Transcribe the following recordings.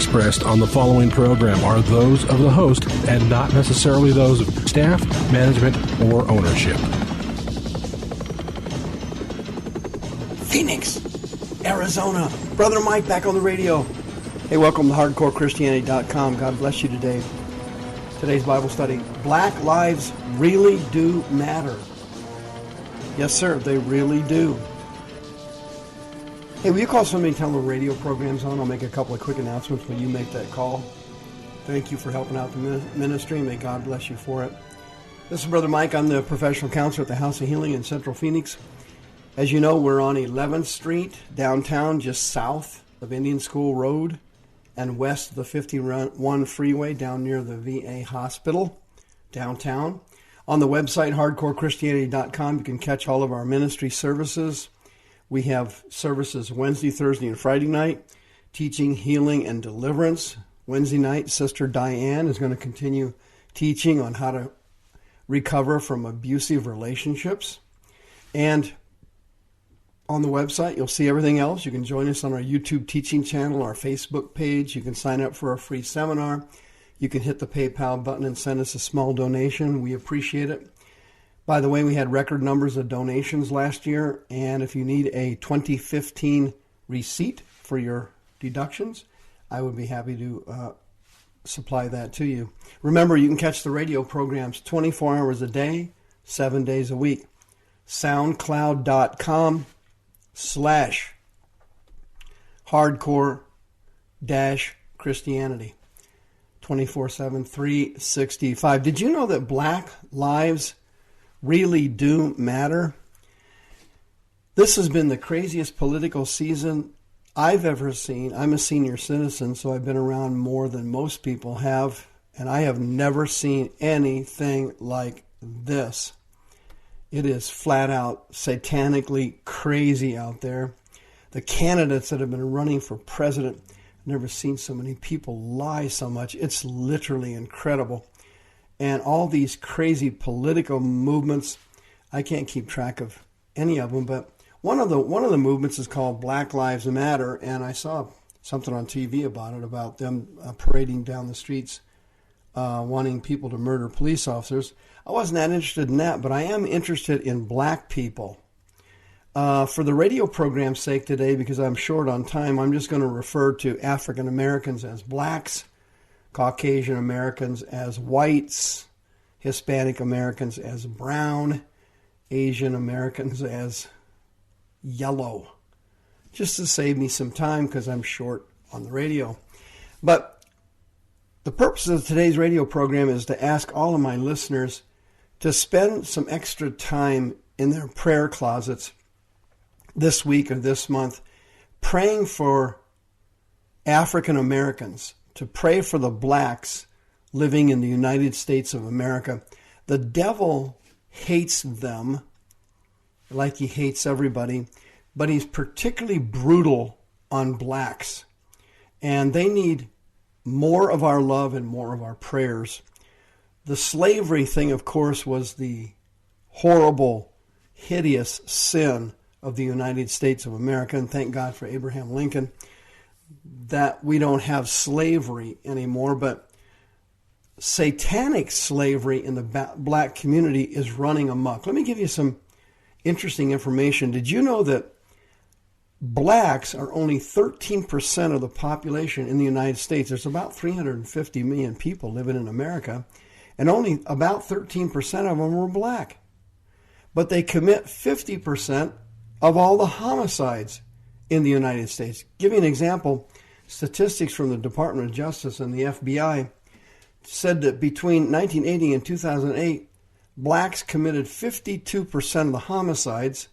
expressed on the following program are those of the host and not necessarily those of staff, management, or ownership. Phoenix, Arizona. Brother Mike back on the radio. Hey, welcome to HardcoreChristianity.com. God bless you today. Today's Bible study, Black Lives Really Do Matter. Yes, sir, they really do. Hey, will you call somebody and tell them the radio program's on? I'll make a couple of quick announcements when you make that call. Thank you for helping out the ministry. May God bless you for it. This is Brother Mike. I'm the professional counselor at the House of Healing in Central Phoenix. As you know, we're on 11th Street, downtown, just south of Indian School Road and west of the 51 freeway down near the VA hospital, downtown. On the website, hardcorechristianity.com, you can catch all of our ministry services. We have services Wednesday, Thursday, and Friday night, teaching, healing, and deliverance. Wednesday night, Sister Diane is going to continue teaching on how to recover from abusive relationships. And on the website, you'll see everything else. You can join us on our YouTube teaching channel, our Facebook page. You can sign up for a free seminar. You can hit the PayPal button and send us a small donation. We appreciate it. By the way, we had record numbers of donations last year, and if you need a 2015 receipt for your deductions, I would be happy to supply that to you. Remember, you can catch the radio programs 24 hours a day, 7 days a week. SoundCloud.com/hardcore-Christianity. 24/7, 365. Did you know that Black Lives really do matter? This has been the craziest political season I've ever seen. I'm a senior citizen, so I've been around more than most people have, and I have never seen anything like this. It is flat out satanically crazy out there. The candidates that have been running for president, I've never seen so many people lie so much. It's literally incredible. And all these crazy political movements, I can't keep track of any of them, but one of the movements is called Black Lives Matter, and I saw something on TV about it, about them parading down the streets, wanting people to murder police officers. I wasn't that interested in that, but I am interested in black people. For the radio program's sake today, because I'm short on time, I'm just going to refer to African Americans as blacks, Caucasian Americans as whites, Hispanic Americans as brown, Asian Americans as yellow, just to save me some time because I'm short on the radio. But the purpose of today's radio program is to ask all of my listeners to spend some extra time in their prayer closets this week or this month praying for African Americans, to pray for the blacks living in the United States of America. The devil hates them like he hates everybody, but he's particularly brutal on blacks. And they need more of our love and more of our prayers. The slavery thing, of course, was the horrible, hideous sin of the United States of America, and thank God for Abraham Lincoln that we don't have slavery anymore, but satanic slavery in the black community is running amok. Let me give you some interesting information. Did you know that blacks are only 13% of the population in the United States? There's about 350 million people living in America, and only about 13% of them are black. But they commit 50% of all the homicides in the United States. Give you an example. Statistics from the Department of Justice and the FBI said that between 1980 and 2008, blacks committed 52% of the homicides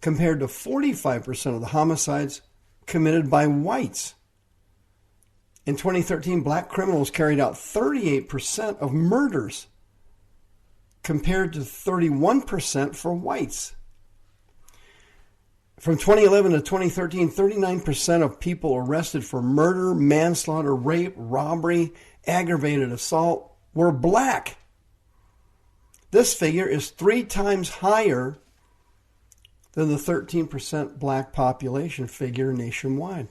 compared to 45% of the homicides committed by whites. In 2013, black criminals carried out 38% of murders compared to 31% for whites. From 2011 to 2013, 39% of people arrested for murder, manslaughter, rape, robbery, aggravated assault were black. This figure is 3 times higher than the 13% black population figure nationwide.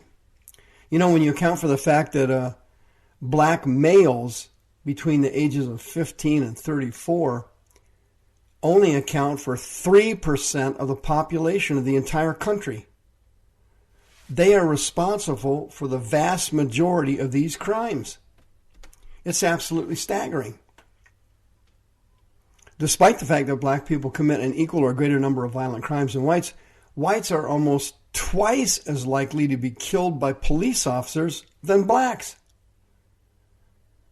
You know, when you account for the fact that black males between the ages of 15 and 34 only account for 3% of the population of the entire country. They are responsible for the vast majority of these crimes. It's absolutely staggering. Despite the fact that black people commit an equal or greater number of violent crimes than whites, whites are almost twice as likely to be killed by police officers than blacks.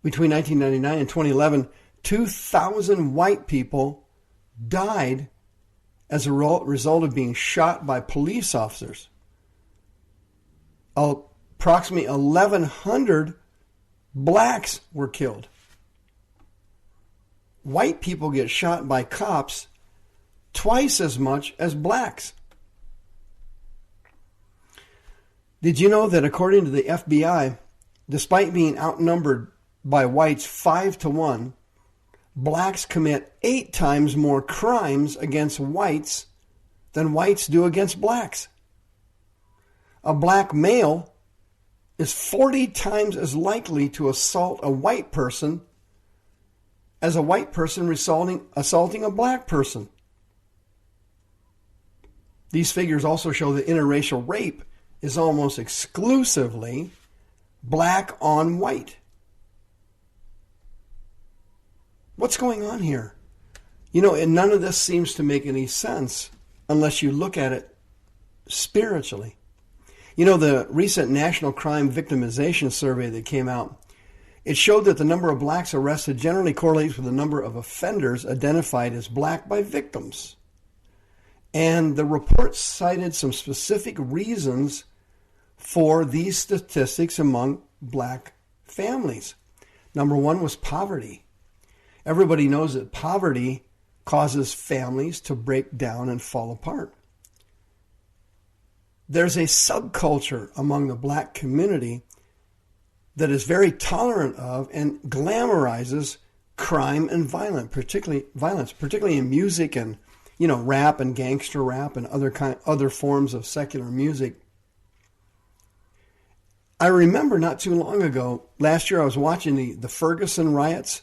Between 1999 and 2011, 2,000 white people died as a result of being shot by police officers. Approximately 1,100 blacks were killed. White people get shot by cops twice as much as blacks. Did you know that according to the FBI, despite being outnumbered by whites 5-1, blacks commit 8 times more crimes against whites than whites do against blacks? A black male is 40 times as likely to assault a white person as a white person assaulting a black person. These figures also show that interracial rape is almost exclusively black on white. What's going on here? You know, and none of this seems to make any sense unless you look at it spiritually. You know, the recent National Crime Victimization Survey that came out, it showed that the number of blacks arrested generally correlates with the number of offenders identified as black by victims. And the report cited some specific reasons for these statistics among black families. Number one was poverty. Everybody knows that poverty causes families to break down and fall apart. There's a subculture among the black community that is very tolerant of and glamorizes crime and violence, particularly in music and, you know, rap and gangster rap and other forms of secular music. I remember not too long ago, last year I was watching the Ferguson riots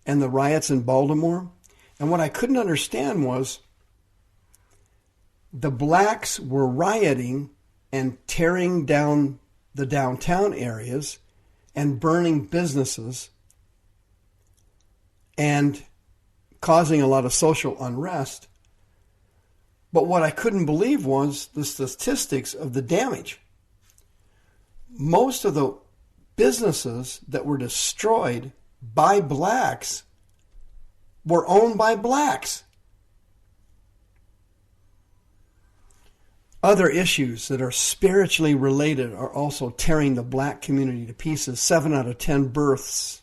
and the riots in Baltimore, and what I couldn't understand was the blacks were rioting and tearing down the downtown areas and burning businesses and causing a lot of social unrest. But what I couldn't believe was the statistics of the damage. Most of the businesses that were destroyed by blacks were owned by blacks. Other issues that are spiritually related are also tearing the black community to pieces. 7 out of 10 births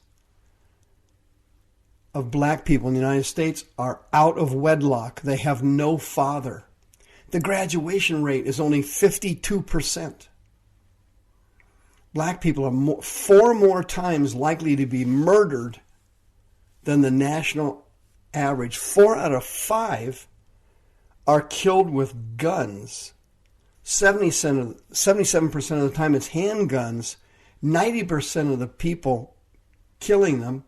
of black people in the United States are out of wedlock. They have no father. The graduation rate is only 52%. Black people are 4 more times likely to be murdered than the national average. 4 out of 5 are killed with guns. 77% of the time it's handguns. 90% of the people killing them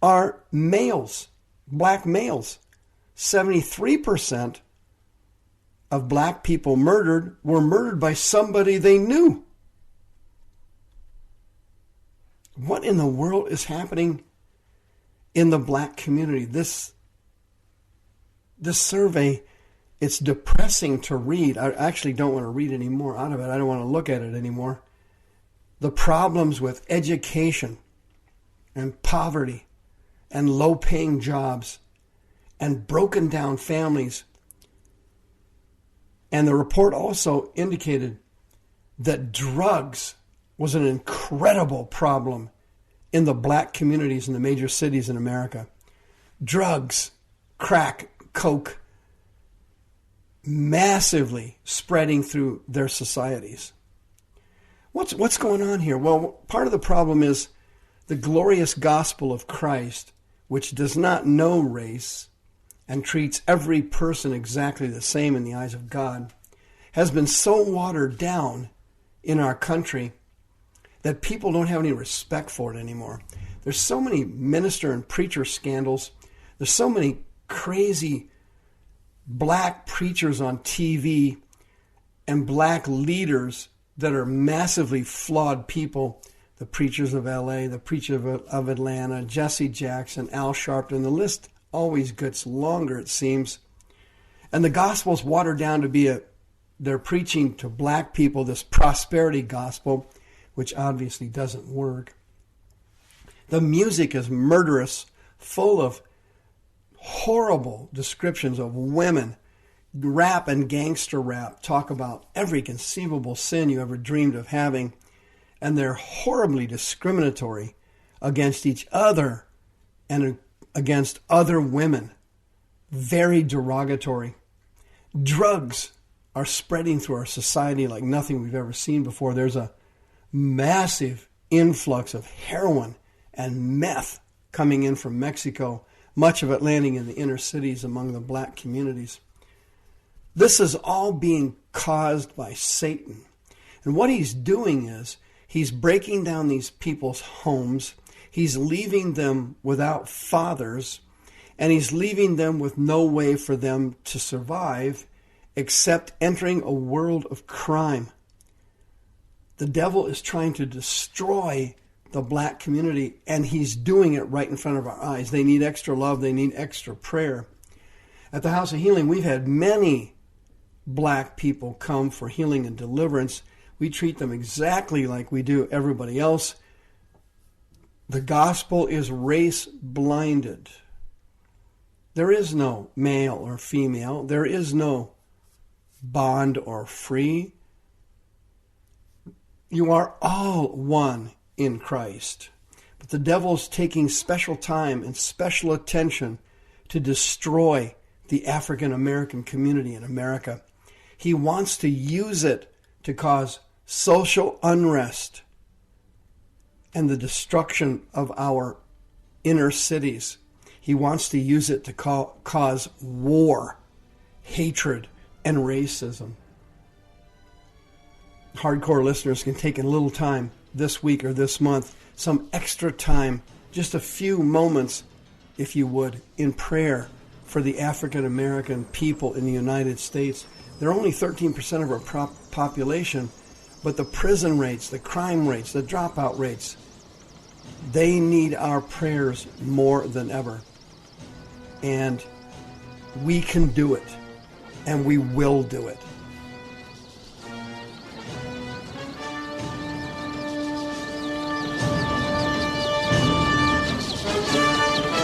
are males, black males. 73% of black people murdered were murdered by somebody they knew. What in the world is happening in the black community? This survey, it's depressing to read. I actually don't want to read any more out of it. I don't want to look at it anymore. The problems with education and poverty and low-paying jobs and broken down families. And the report also indicated that drugs was an incredible problem in the black communities in the major cities in America. Drugs, crack, coke, massively spreading through their societies. What's going on here? Well, part of the problem is the glorious gospel of Christ, which does not know race and treats every person exactly the same in the eyes of God, has been so watered down in our country that people don't have any respect for it anymore. There's so many minister and preacher scandals. There's so many crazy black preachers on TV and black leaders that are massively flawed people. The preachers of LA, the preacher of Atlanta, Jesse Jackson, Al Sharpton. The list always gets longer, it seems. And the gospel's watered down to be they're preaching to black people this prosperity gospel, which obviously doesn't work. The music is murderous, full of horrible descriptions of women. Rap and gangster rap talk about every conceivable sin you ever dreamed of having, and they're horribly discriminatory against each other and against other women. Very derogatory. Drugs are spreading through our society like nothing we've ever seen before. There's a massive influx of heroin and meth coming in from Mexico, much of it landing in the inner cities among the black communities. This is all being caused by Satan. And what he's doing is he's breaking down these people's homes. He's leaving them without fathers, and he's leaving them with no way for them to survive except entering a world of crime. The devil is trying to destroy the black community, and he's doing it right in front of our eyes. They need extra love. They need extra prayer. At the House of Healing, we've had many black people come for healing and deliverance. We treat them exactly like we do everybody else. The gospel is race-blinded. There is no male or female. There is no bond or free. You are all one in Christ. But the devil's taking special time and special attention to destroy the African American community in America. He wants to use it to cause social unrest and the destruction of our inner cities. He wants to use it to cause war, hatred, and racism. Hardcore listeners can take a little time this week or this month, some extra time, just a few moments, if you would, in prayer for the African American people in the United States. They're only 13% of our population, but the prison rates, the crime rates, the dropout rates, they need our prayers more than ever. And we can do it, and we will do it.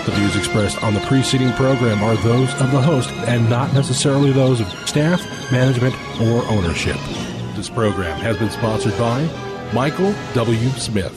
The views expressed on the preceding program are those of the host and not necessarily those of staff, management, or ownership. This program has been sponsored by Michael W. Smith.